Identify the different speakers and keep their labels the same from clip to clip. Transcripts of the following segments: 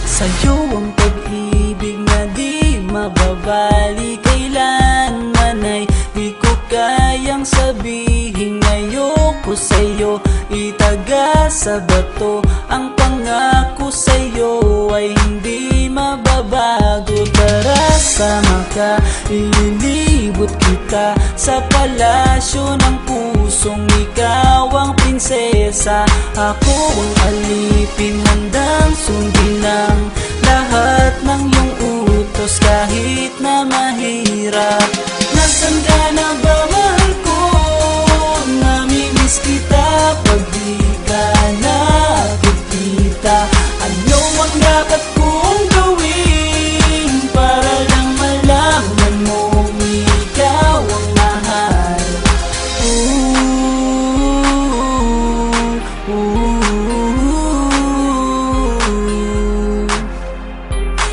Speaker 1: Sa'yo ang pag-ibig na di mababali, kailanman ay di ko kayang sabihin ayoko sa'yo. Itaga sa bato ang pangako sa'yo ay hindi mababago. Tara sama ka, ililibot kita sa palasyo ng pusong ikaw ang prinsesa. Ako ang alipin, handang sundin ang lahat ng iyong utos kahit na mahirap. Nasaan ka na ba, mahal ko? Namimiss kita pag di ka nakikita. Ano ang dapat kong gawin para lang malaman mong ikaw ang mahal?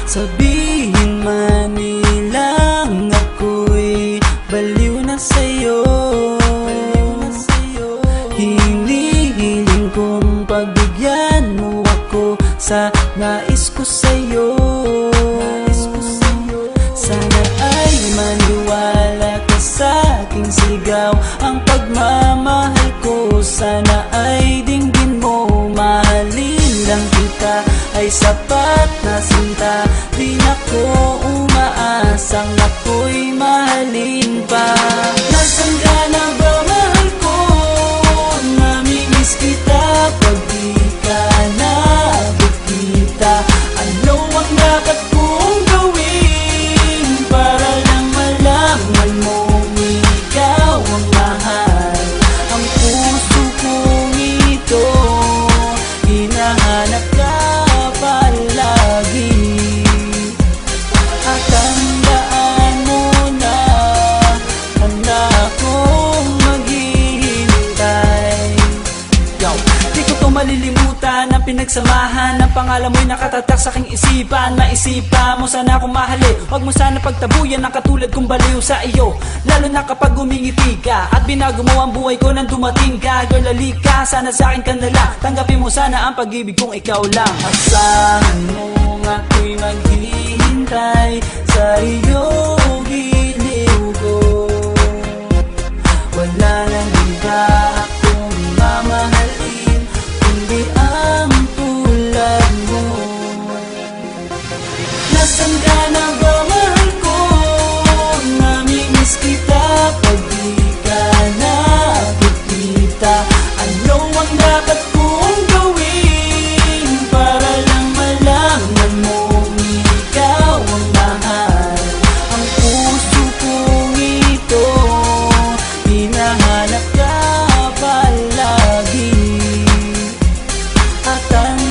Speaker 1: Sabihin man nilang ako'y baliw na sa'yo, hinihiling kong pagbigyan mo ako sa nais ko sa'yo. Sana ay maniwala ka sa aking sigaw, ang pagmamahal ko sana ay dinggin mo. Mahalin lang kita ay sapat na sinta, di na ko umaasang ako'y mahalin pa. Nasaan ka na ba, mahal ko? Namimiss kita pag di ka nakikita. Ano ang dapat kong gawin para lang malaman mong ikaw ang mahal? Ang puso kong ito hinahanap ka palagi, at tandaan mo na handa akong maghihintay. Di ko to malilimutan ang pinagsamahan ng pangalan mo'y nakatatak sa aking isipan. Maisipan mo sana akong mahalin, huwag mo sana pagtabuyan ang katulad kong baliw sa iyo. Lalo na kapag umingiti ka at binago mo ang buhay ko nang dumating ka. Girl, halika, sana sa akin ka na lang, tanggapin mo sana ang pag-ibig kong ikaw lang. Asahan mo ako'y maghihintay sa iyong giliw ko. Wala nang iba akong mamahalin kundi ang tulad mo. Nasaan ka na ba, mahal ko? Namimiss kita pag di ka nakikita. Ano ang dapat kong gawin para lang malaman mong ikaw ang mahal? Ang puso kong ito hinahanap ka palagi, at ang